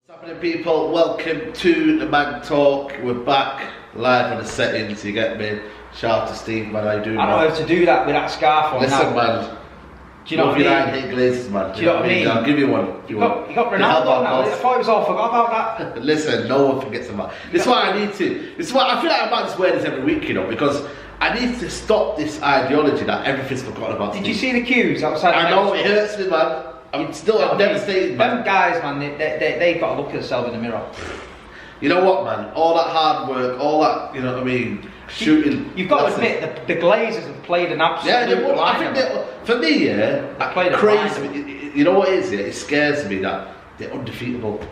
What's happening, people? Welcome to the Manc Talk. We're back live on the settings, you get me? Shout out to Steve, man. How you doing, I don't know how to do that with that scarf on. Listen, now. man. Do you know what I mean? Hate glazes, man. Do you know what I mean? I'll give you one. You got Ronaldo now. I thought it was all forgot about that. Listen, no one forgets about it. This is why I need to. This is why I feel like I'm about to wear this every week, you know, because I need to stop this ideology that everything's forgotten about. Did you see the queues outside? I know, it hurts me, man. I'm devastated, man. Them guys, man, they've got to look at themselves in the mirror. You know what, man? All that hard work, all that, you know what I mean? Shooting. You've got to admit, the Glazers have played an absolute I think for me, crazy. You know what it is? It scares me that they're undefeatable.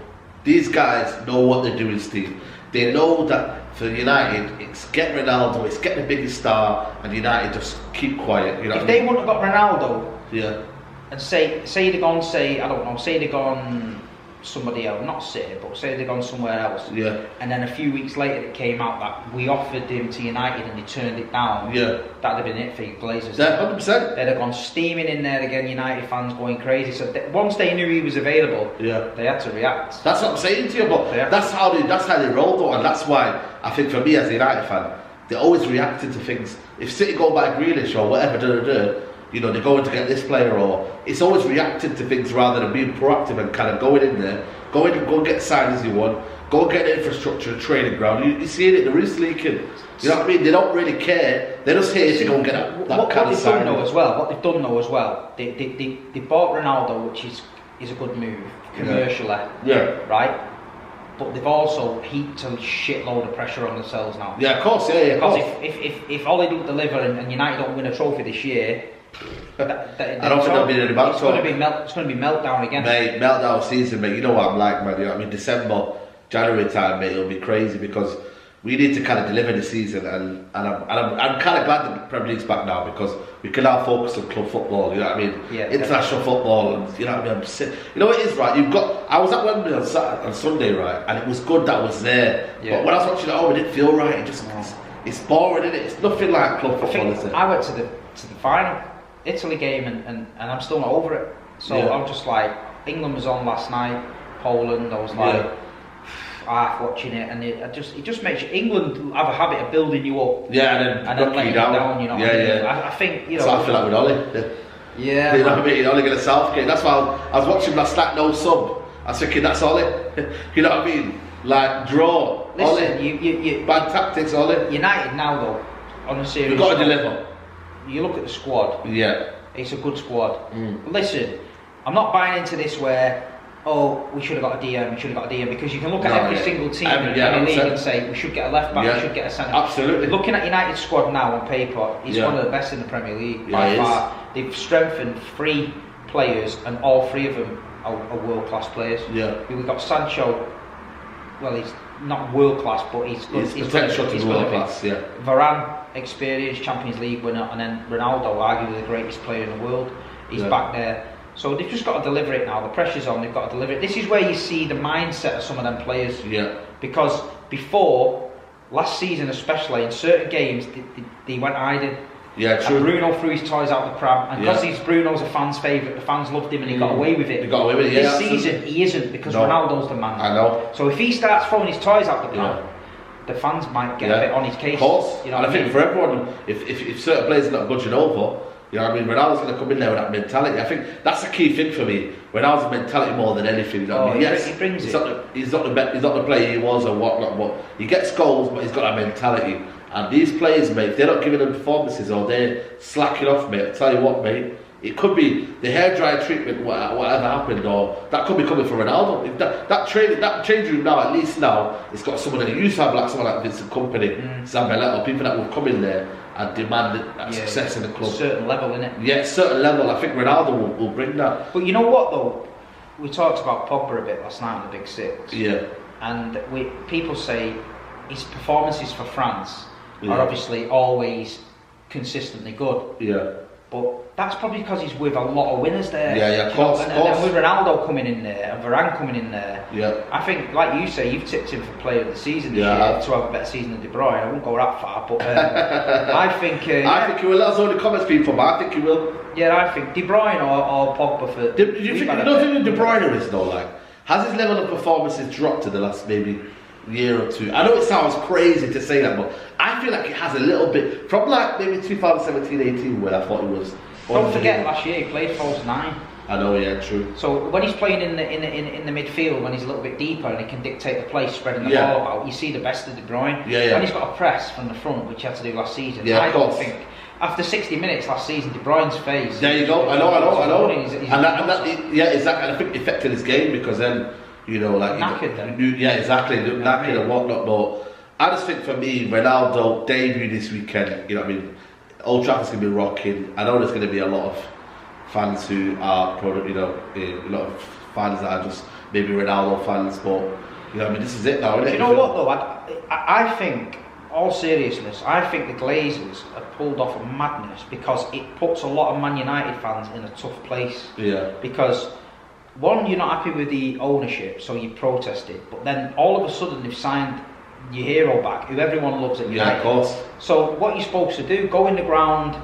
These guys know what they're doing, Steve. They know that for United, it's get Ronaldo, it's get the biggest star, and United just keep quiet. You know if they wouldn't have got Ronaldo, yeah, and say they'd gone, say they'd gone somebody else, not City, but say they'd gone somewhere else. Yeah. And then a few weeks later, it came out that we offered him to United and they turned it down. Yeah. That'd have been it for you Glazers. 100%. They'd have gone steaming in there again. United fans going crazy. So once they knew he was available, yeah, they had to react. That's what I'm saying to you. But that's how they roll, though, and that's why I think for me as a United fan, they're always reacting to things. If City go by Grealish or whatever, you know, they're going to get this player, or it's always reacting to things rather than being proactive and kind of going in there, go and get signings you want, go and get the infrastructure and training ground. You see it, they're just leaking. You know what I mean? They don't really care. They're just here to go and get that kind of signing. What they've done though as well, they bought Ronaldo, which is a good move commercially. Yeah. Right? But they've also heaped a shitload of pressure on themselves now. Yeah, of course, yeah. Because if Ollie don't deliver and United don't win a trophy this year, I don't think there'll be any back talk. It's going to be meltdown again. Mate, meltdown season, mate. You know what I'm like, man. You know what I mean? December, January time, mate, it'll be crazy because we need to kind of deliver the season, and I'm kind of glad that the Premier League's back now because we can now focus on club football. You know what I mean? Yeah, international football, and you know what I mean. You know what it is, right? I was at Wembley on Sunday, right, and it was good that I was there. Yeah. But when I was watching it, it didn't feel right. It's boring, isn't it? It's nothing like club football, is it? I went to the final Italy game and I'm still not over it. So I'm just like, England was on last night, Poland. I was like half watching it, and it just makes you, England have a habit of building you up. Yeah, and then letting you down. You know. I think you know. So I feel like with Ollie. Yeah. You know what I mean? Ollie get a Southgate. That's why I was watching last night, no sub. I was thinking that's Ollie. You know what I mean? Like draw. Listen, Ollie. you bad tactics, Ollie. United now though, on a serious. You've got to deliver. You look at the squad. Yeah. It's a good squad. Listen, I'm not buying into this where, we should have got a DM, because you can look at every single team in the Premier League and say we should get a left back, we should get a centre. Absolutely. Looking at United's squad now on paper, he's one of the best in the Premier League by far. They've strengthened 3 players, and all 3 of them are world-class players. Yeah. We've got Sancho. Well, he's not world-class, but he's good. He's potential to be world-class. Yeah. Varane, experienced Champions League winner, and then Ronaldo, arguably the greatest player in the world. He's back there. So they've just got to deliver it now. The pressure's on, they've got to deliver it. This is where you see the mindset of some of them players. Yeah. Because before, last season especially, in certain games, they went hiding. Yeah, true. And Bruno threw his toys out the pram. And because Bruno's a fan's favourite, the fans loved him and he got away with it. He got away with it, This season, he isn't, because Ronaldo's the man. I know. So if he starts throwing his toys out the pram, the fans might get a bit on his case. Of course. You know and I think for everyone, if certain players are not budging over, you know what I mean, Ronaldo's going to come in there with that mentality. I think that's the key thing for me. Ronaldo's mentality more than anything. You know what I mean? Yes, he brings he's not the player he was or whatnot, but he gets goals, but he's got that mentality. And these players, mate, if they're not giving them performances or they're slacking off, mate, I'll tell you what, mate, it could be the hairdryer treatment, whatever happened, or that could be coming from Ronaldo. If that change room now, at least now, it's got someone that used to have, like someone like Vincent Kompany, Sam Belletto, people that will come in there and demand that success in the club. A certain level, innit? Yeah, a certain level. I think Ronaldo will bring that. But you know what though? We talked about Pogba a bit last night on the Big Six. Yeah. And people say his performances for France are obviously always consistently good. Yeah. But that's probably because he's with a lot of winners there. Yeah, of course. And with Ronaldo coming in there and Varane coming in there, I think, like you say, you've tipped him for player of the season this year to have a better season than De Bruyne. I won't go that far, but I think I think he will. Let us know in the comments, people, but I think he will. Yeah, I think De Bruyne or Pogba for. You don't think De Bruyne is though? Like, Has his level of performances dropped in the last maybe year or two? I know it sounds crazy to say that, but I feel like it has a little bit from like maybe 2017-18 where I thought it was. Don't forget last year he played false 9. I know, yeah, true. So when he's playing in the midfield, when he's a little bit deeper and he can dictate the play, spreading the ball about, you see the best of De Bruyne. When he's got a press from the front, which he had to do last season, I don't think. After 60 minutes last season, De Bruyne's face. There you go. I know. Exactly. And I think it affected his game because then, you know, like knackered then. Exactly. Knackered and whatnot. But I just think for me, Ronaldo debut this weekend. You know what I mean? Old Trafford's gonna be rocking. I know there's gonna be a lot of fans who are, you know, a lot of fans that are just maybe Ronaldo fans, but you know, I mean, this is it now, isn't it? You know what though? I think, all seriousness, I think the Glazers have pulled off a madness because it puts a lot of Man United fans in a tough place. Yeah. Because one, you're not happy with the ownership, so you protested, but then all of a sudden they've signed your hero back, who everyone loves at United. Yeah, of course. So what you're supposed to do, go in the ground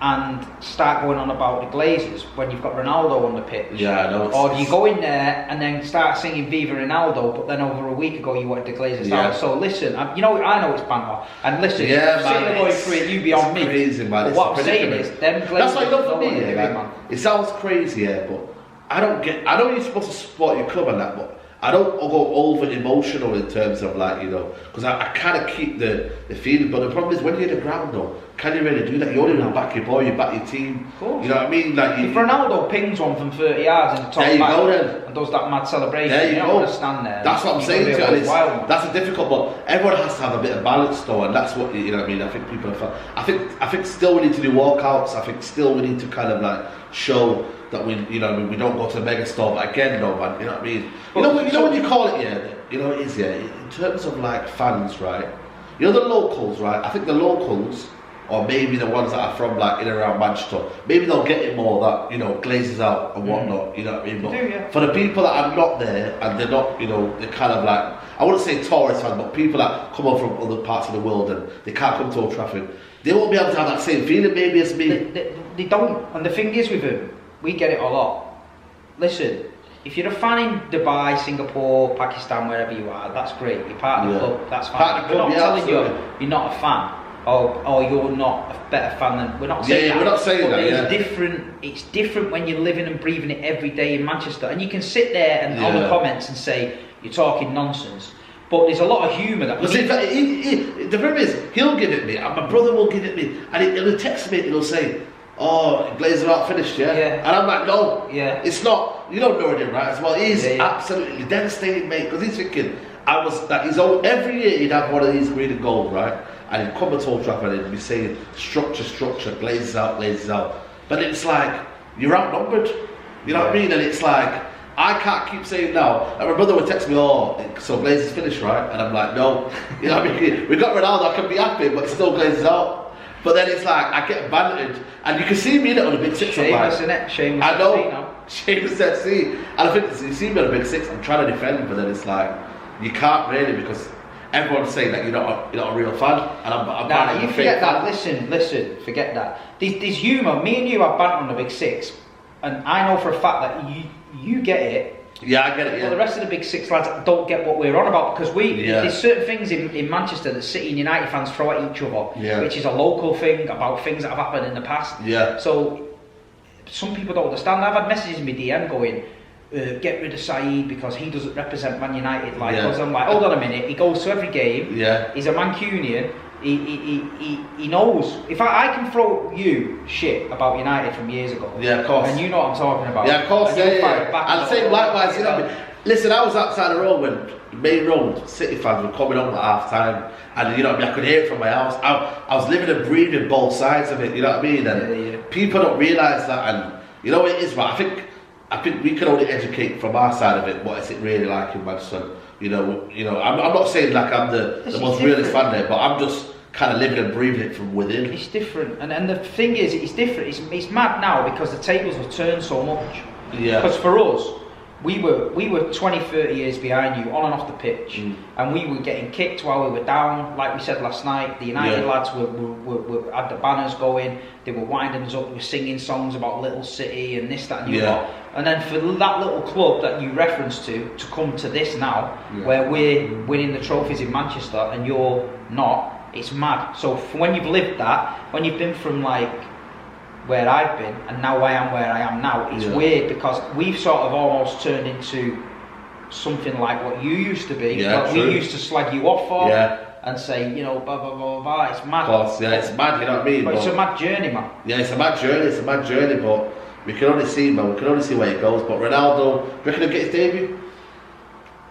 and start going on about the Glazers when you've got Ronaldo on the pitch. Yeah, I know. Or do you go in there and then start singing Viva Ronaldo, but then over a week ago you wanted the Glazers out. So listen, you know, I know it's banter, and listen, sitting going through it, you be on me. Crazy, man. But what I'm saying is, them Glazers. That's what you know for me. Man. It sounds crazy, but I don't get. I know you're supposed to support your club and that, but I don't go over emotional in terms of like, you know, because I kind of keep the feeling. But the problem is when you're in the ground though, can you really do that? You only back your boy, you back your team. You know what I mean? Like if Ronaldo pings one from 30 yards in the top back and does that mad celebration, there you don't want to stand there. That's what I'm saying to you. That's a difficult, but everyone has to have a bit of balance though, and that's what, you know what I mean. I think people are. I think still we need to do walkouts. I think still we need to kind of like show that we, you know, we don't go to the mega store, but again, no man, you know what I mean. You know when you call it, you know it is, in terms of like fans, right? You know the locals, right? I think the locals, or maybe the ones that are from like in and around Manchester, maybe they'll get it more that, you know, Glazers out and whatnot, you know what I mean? But for the people that are not there and they're not, you know, they're kind of like, I wouldn't say tourist fans, but people that come over from other parts of the world and they can't come to Old Trafford, they won't be able to have that same feeling maybe as me. They don't, and the thing is with them, we get it a lot. Listen, if you're a fan in Dubai, Singapore, Pakistan, wherever you are, that's great. You're part of the club, that's fine. We're not telling you you're not a fan, or you're not a better fan than. We're not saying that. We're not saying that. It's different. It's different when you're living and breathing it every day in Manchester, and you can sit there and on the comments and say you're talking nonsense. But there's a lot of humour that. The problem is, he'll give it me, and my brother will give it me, and he'll text me and he'll say, "Oh, Glazer out finished, yeah?" And I'm like, "No, it's not. You don't know it, right?" As well, he's absolutely devastated, mate, because he's thinking, I was like, every year he'd have one of these green and gold, right? And he'd come to Old Trafford and he'd be saying, structure, Glazers out. But it's like, you're outnumbered. You know what I mean? And it's like, I can't keep saying no. And my brother would text me, "Oh, so Glazers finished, right?" And I'm like, "No." You know what I mean? We got Ronaldo, I can be happy, but it's still Glazers out. But then it's like, I get bantered. And you can see me in it on the big six. Shameless, innit? Shameless. I know. Shameless FC. And I think you see me on the big six, I'm trying to defend, but then it's like, you can't really, because everyone's saying that you're not a real fan. And I'm you forget that. Listen, forget that. There's humour. Me and you are banter on the big six. And I know for a fact that you get it. Yeah, I get it, Well, the rest of the big six lads don't get what we're on about, because there's certain things in Manchester that City and United fans throw at each other, which is a local thing about things that have happened in the past. So some people don't understand. I've had messages in my DM going, "Get rid of Saeed because he doesn't represent Man United like us." I'm like, hold on a minute, he goes to every game, he's a Mancunian. He knows. If I can throw you shit about United from years ago, of course, and you know what I'm talking about, of course, I'll say likewise. You know, listen, I was outside the road when Main Road City fans were coming on at half time, and you know what I mean, I could hear it from my house. I was living and breathing both sides of it. You know what I mean? And people don't realise that, and you know it is right. I think we can only educate from our side of it. What is it really like in Manchester? You know, I'm not saying like I'm the most realist fan there, but I'm just kind of living and breathing it from within. It's different, and the thing is, it's different. It's mad now because the tables have turned so much. Because for us, we were 20, 30 years behind you on and off the pitch, and we were getting kicked while we were down. Like we said last night, the United lads were had the banners going. They were winding us up. They were singing songs about Little City and this, that, and the other. And then for that little club that you referenced to come to this now, where we're winning the trophies in Manchester and you're not, it's mad. So when you've lived that, when you've been from like where I've been and now I am where I am now, it's weird because we've sort of almost turned into something like what you used to be, what we used to slag you off for, and say, you know, blah blah blah blah. It's mad. Of course, it's mad. You know what I mean? But it's a mad journey, man. Yeah, it's a mad journey. It's a mad journey, but we can only see, man. We can only see where it goes. But Ronaldo, do you reckon he'll get his debut?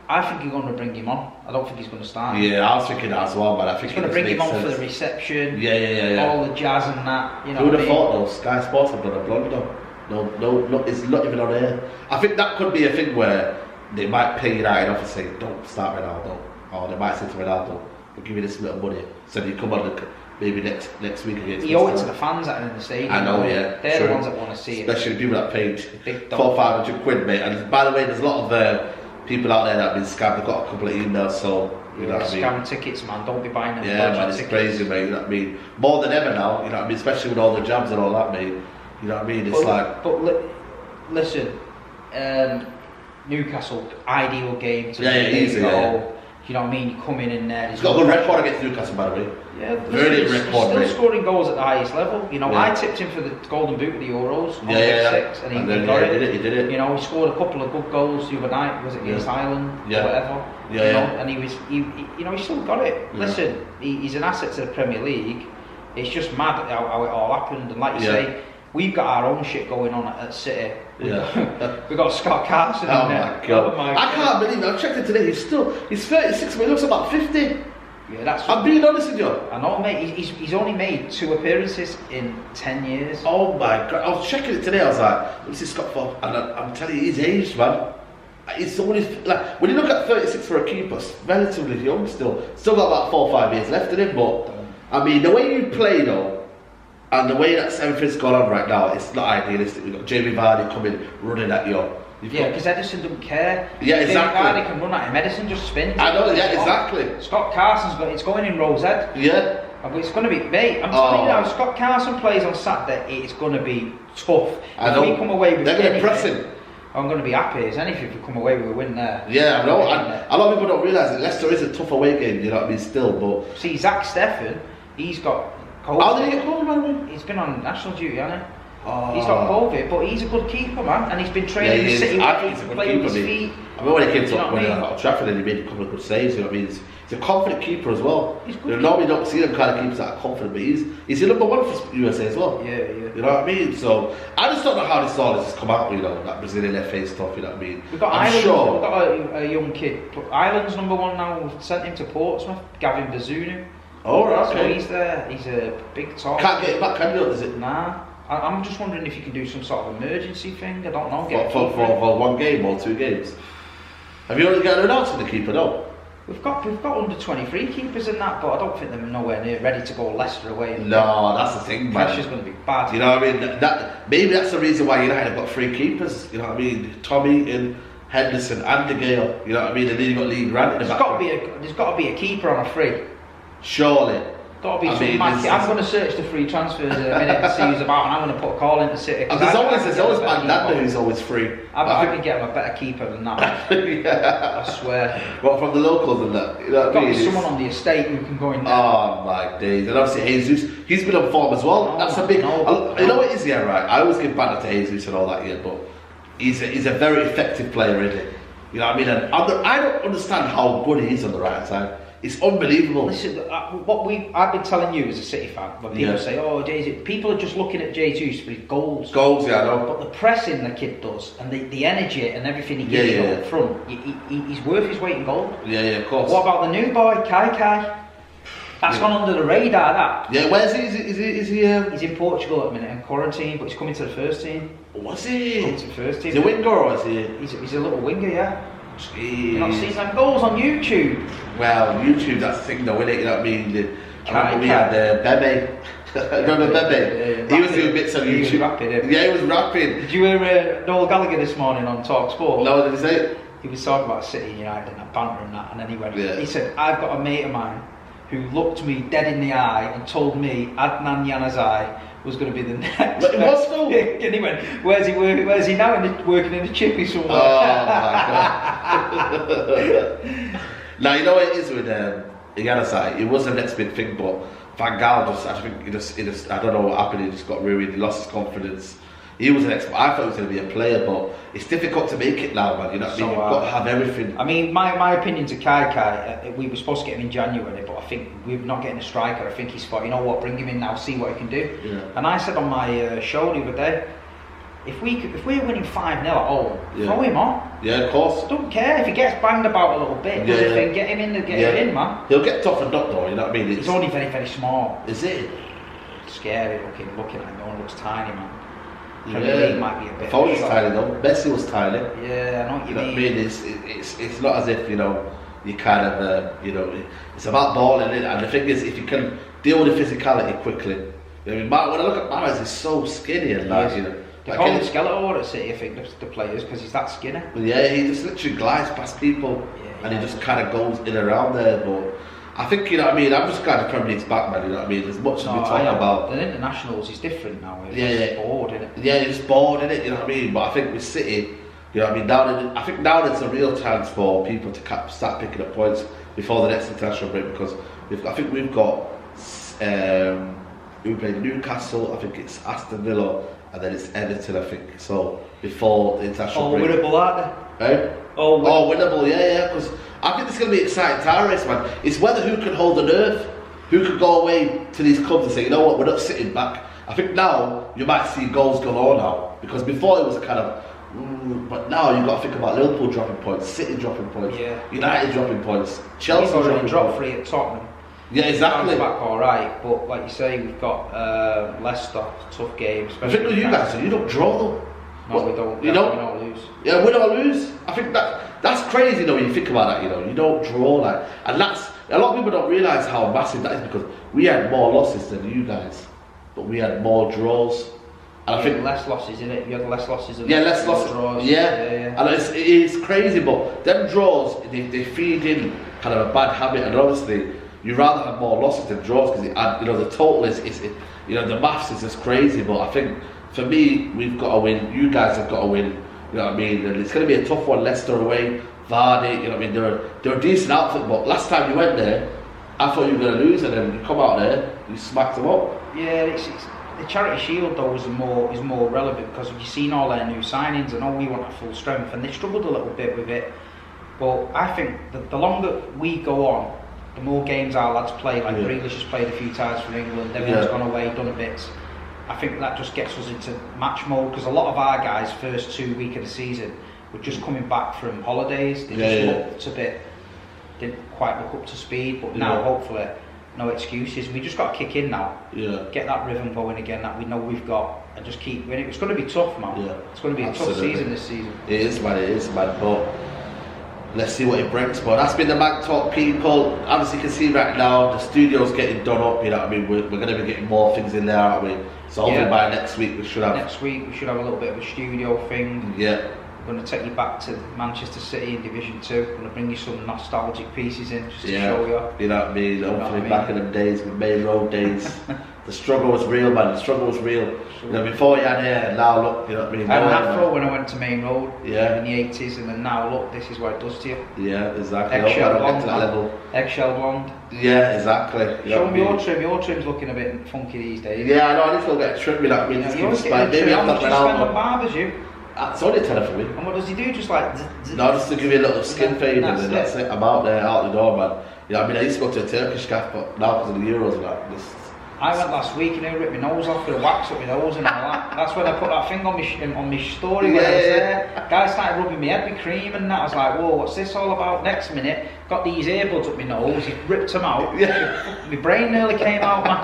I think you're going to bring him on. I don't think he's going to start. Yeah, I was thinking that as well, man. I think he's going to bring him on for the reception. Yeah. All the jazz and that. You know. Who would have thought though? Sky Sports have done a blunder. No, it's not even on air. I think that could be a thing where they might pay United off and say, "Don't start Ronaldo," or they might say to Ronaldo, "We'll give you this little money, so you come on maybe next week against." He owed it to the fans that are in the stadium. I know, yeah. They're the ones that want to see it. Especially people that paid £400-500, mate. And by the way, there's a lot of people out there that have been scammed. I've got a couple of emails, so you know what I mean. Scam tickets, man. Don't be buying them. Yeah, man, it's crazy, mate. You know what I mean. More than ever now. You know what I mean. Especially with all the jabs and all that, mate. You know what I mean. It's listen, Newcastle, ideal game to easy. You know what I mean? You come in there. He's got a good record against Newcastle, by the way. Yeah, very record. Still scoring goals at the highest level. You know, I tipped him for the Golden Boot of the Euros. Six, and he got it. He did it. You know, he scored a couple of good goals the other night. Was it against Ireland or whatever? Yeah, you know, and he still got it. Yeah. Listen, he's an asset to the Premier League. It's just mad how it all happened. And like you say, we've got our own shit going on at City. We've got Scott Carson in there. My God. I can't believe it. I've checked it today. He's 36, but he looks about 50. Yeah, I'm being honest with you. I know, mate. He's only made 2 appearances in 10 years. Oh my God! I was checking it today. I was like, "This is Scott Forbes," and I'm telling you, he's aged, man. He's only like when you look at 36 for a keeper, relatively young still. Still got about 4 or 5 years left in him, but I mean, the way you play though. And the way that everything's gone on right now, it's not idealistic. We've got Jamie Vardy coming, running at you. Because Edison doesn't care. Yeah, exactly. Jamie Vardy can run at him. Edison just spins. I know, exactly. Scott Carson's it's going in Rose Ed. Yeah. But it's going to be, mate, I'm telling you now, if Scott Carson plays on Saturday, it's going to be tough. If we come away with they're going to press him. I'm going to be happy as anything if we come away with a win there. Yeah, I know. A lot of people don't realise that Leicester is a tough away game, you know what I mean, still, but... See, Zach Steffen, he's got... COVID. How did he get COVID, man? He's been on national duty, hasn't he? Oh. He's got COVID, but he's a good keeper, man, and he's been training the City. I think he's a good keeper, with his feet. I remember when he came to Old Trafford and he made a couple of good saves, you know what I mean? He's a confident keeper as well. You normally don't see them kind of keepers that are confident, but he's the number one for USA as well. Yeah. You know what I mean? So I just don't know how this all has come out, you know, that Brazilian FA stuff, you know what I mean? We've got Ireland, we've got a young kid. Ireland's number one now. We've sent him to Portsmouth, Gavin Bazunu. Oh, right, okay. So he's there. He's a big talk. Can't get it back, can you? Is it? Nah. I'm just wondering if you can do some sort of emergency thing. I don't know. For 1 game or 2 games. Have you already got an announcement to keeper? No. We've got under 23 keepers in that, but I don't think they're nowhere near ready to go Leicester away. No, that's the thing, man. Pressure's going to be bad. You know what I mean? Maybe that's the reason why United have got 3 keepers. You know what I mean? Tommy and Henderson and De Gea. You know what I mean? And then you got Lee Grant in the back. There's got to be a keeper on a free. Surely. Got to be some Manc. I'm going to search the free transfers in a minute to see who's about, and I'm going to put a call into City. There's always Mandanda who's always free. I can get him a better keeper than that. Yeah. I swear. What, from the locals and that? You know what I mean? Someone on the estate who can go in there. Oh my days. And obviously Jesus, he's been on form as well. That's a big... You know what it is, yeah, right? I always give banter to Jesus and all that, yeah, but he's a very effective player, isn't he? You know what I mean? And I don't understand how good he is on the right side. It's unbelievable. Listen, I've been telling you as a City fan, when people say, "Oh, Jesus," people are just looking at Jesus for his goals. Goals, yeah, I know. But the pressing the kid does, and the energy and everything he gives you up front, he's worth his weight in gold. Yeah, of course. What about the new boy, Kai? That's gone under the radar, that. Yeah, where's he? Is he? He's in Portugal at the minute in quarantine, but he's coming to the first team. What's he? Coming to the first team. Is he a winger or is he? He's a little winger, yeah. Jeez. You're not seeing them goals on YouTube. Well, YouTube, that's the thing though, isn't it? You know what I mean? I remember we had Bebe. Remember Bebe? He was doing bits on YouTube. He was rapping. Yeah, he was rapping. Did you hear Noel Gallagher this morning on Talk Sport? No, did he say it? He was talking about City and United and that banter and that, and then he went. Yeah. He said, "I've got a mate of mine who looked me dead in the eye and told me Adnan Januzaj was going to be the next." But it was though. And he went, "Where's he working? Where's he now? Working in a chippy somewhere." Oh my god. Now you know what it is with Januzaj. It was the next big thing, but Van Gaal I think he just, I don't know what happened. He just got ruined. He lost his confidence. He was an expert. I thought he was going to be a player, but it's difficult to make it now, man. You know what I mean? You've got to have everything. I mean, my opinion to Kai, we were supposed to get him in January, but I think we're not getting a striker. I think he's thought, you know what, bring him in now, see what he can do. Yeah. And I said on my show the other day, if we're winning 5-0 at home, throw him on. Yeah, of course. Don't care if he gets banged about a little bit. Get him in, get him in, man. He'll get toughened up though. You know what I mean? He's only very, very small. Is it? Scary looking at him. No one looks tiny, man. Yeah, might be a bit. Foley's tiny though. Messi was tiny. Yeah, I know what you mean. I mean, it's not as if you know you kind of it's about balling in, and the thing is, if you can deal with the physicality quickly. I mean, when I look at Mahrez, he's so skinny and like you know. They call him Skeletor at City, I think, the players, because he's that skinny. But yeah, he just literally glides past people, and he just kind of goes in around there. But I think, you know what I mean, I'm just glad the Premier League's back, man, you know what I mean? As much as we talk about... The internationals is different now, it's bored, innit? Yeah, it's bored, innit, you know what I mean? But I think with City, you know what I mean, I think now it's a real chance for people to start picking up points before the next international break, because I think we've got... we played Newcastle, I think it's Aston Villa, and then it's Everton, I think. So before the international break. Winnable, aren't they? Eh? Winnable, yeah, because I think it's going to be an exciting title race, man. It's whether who can hold the nerve, who can go away to these clubs and say, you know what, we're not sitting back. I think now you might see goals galore now, because before it was a kind of, but now you've got to think about Liverpool dropping points, City dropping points, United dropping points, Chelsea dropping 3 at Tottenham. Yeah, exactly. Back all right, but like you say, we've got Leicester, tough games. I think with you guys, you don't draw though. No, we don't. You don't? We don't lose. Yeah, win or lose. I think that's crazy though when you think about that. You know, you don't draw like, and that's a lot of people don't realise how massive that is, because we had more losses than you guys, but we had more draws. And I think less losses in it. You had less losses. Less losses. Draws. Yeah. And it is crazy, but them draws they feed in kind of a bad habit, and obviously. You rather have more losses than draws, because the total is the maths is just crazy. But I think for me, we've got to win. You guys have got to win. You know what I mean? And it's going to be a tough one. Leicester away, Vardy. You know what I mean? They're a decent outfit, but last time you went there, I thought you were going to lose, and then you come out there, you smacked them up. Yeah, it's the Charity Shield though is more relevant, because you've seen all their new signings, and we want at full strength, and they struggled a little bit with it. But I think the longer we go on, the more games our lads play, like Grealish has played a few times for England, everyone's gone away, done a bit. I think that just gets us into match mode, because a lot of our guys, first 2 weeks of the season, were just coming back from holidays. They just looked a bit, didn't quite look up to speed, but now hopefully no excuses. We just got to kick in now, get that rhythm going again that we know we've got, and just keep winning. It's going to be tough, man. It's going to be a tough season this season. It is, man, but let's see what it brings. But that's been the Manc Talk, people. Obviously you can see right now the studio's getting done up, you know what I mean? We're going to be getting more things in there, aren't we? So hopefully by next week we should have... Next week we should have a little bit of a studio thing. Yeah. We're going to take you back to Manchester City in Division 2. We're going to bring you some nostalgic pieces in, just to show you. You know what I mean? Hopefully back in them days, with main road days. The struggle was real, man. The struggle was real. You know, before you had hair, and now look, you know what I mean? I had an afro when I went to Main Road in the 80s, and then now look, this is what it does to you. Yeah, exactly. Eggshell blonde. Yeah, exactly. Show me your trim. Your trim's looking a bit funky these days. Yeah, I know. I need to get a trim. You know what I mean? You always get a trim. How much do you spend on barbers, you? It's only a tenner for me. And what does he do? Just like... No, just to give you a little skin fade, and then that's it. I'm out there, out the door, man. You know what I mean? I used to go to a Turkish gaff, but now because of the Euros and that, I went last week and he ripped my nose off with a wax up my nose and all that. That's when I put that thing on my story when I was there. Guy started rubbing my head with cream and that. I was like, whoa, what's this all about? Next minute, got these earbuds up my nose, he ripped them out. My brain nearly came out, man.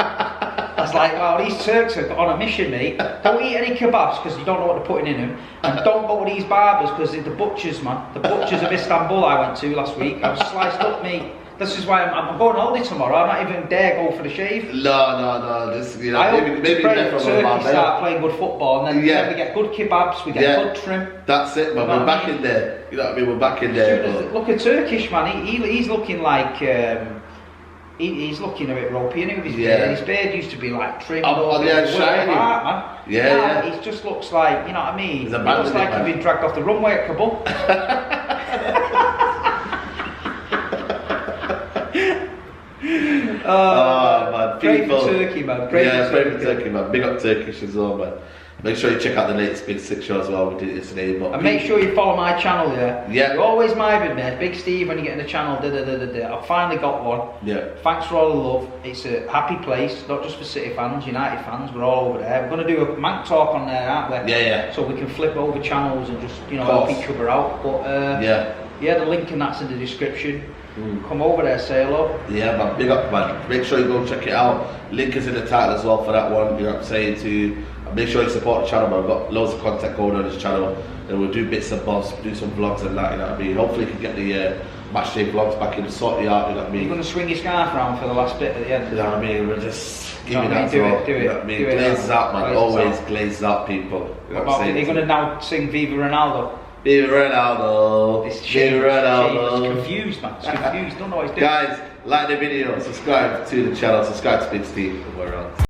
I was like, wow, these Turks are on a mission, mate. Don't eat any kebabs because you don't know what they're putting in them. And don't go to these barbers because they're the butchers, man. The butchers of Istanbul I went to last week. I was sliced up, mate. This is why I'm going holiday tomorrow. I'm not even dare go for the shave. No. This, you know, I maybe Turkey start playing good football, and then we get good kebabs, we get good trim. That's it, man. We're back in there. You know what I mean? We're back in there. Look at Turkish man. He's looking like. He's looking a bit ropey, and his beard. His beard used to be like trimmed over the shiny. Man. Yeah. He just looks like, you know what I mean? He looks like he's been dragged off the runway at Kabul. Man. Great for Turkey, man. Great for Turkey, man. Big up Turkish as well, man. Make sure you check out the latest Big Six show as well. We did it yesterday. And make sure you follow my channel, Yeah. You're always miming me. Big Steve, when you get in the channel, I've finally got one. Yeah. Thanks for all the love. It's a happy place, not just for City fans, United fans. We're all over there. We're going to do a Manc talk on there, aren't we? Yeah. So we can flip over channels and just, help each other out. But the link and that's in the description. Come over there, say hello. Yeah, man, big up, man. Make sure you go check it out. Link is in the title as well for that one. You know what I'm saying? To make sure you support the channel, man. We've got loads of content going on this channel, and we'll do bits and bobs, do some vlogs and that. You know what I mean? Hopefully, we can get the match day vlogs back in, sort the art. You know what I mean? You're gonna swing your scarf around for the last bit at the end. You know what I mean? We're just giving that do it. Do you it. know what I mean? Glazes out, man. Always glazes out, people. You know what I'm saying? You're gonna now sing Viva Ronaldo. Viva Ronaldo. Viva Ronaldo. Confused, man. It's confused. Don't know what he's doing. Guys, like the video, subscribe to the channel, subscribe to Big Steve, and we're out.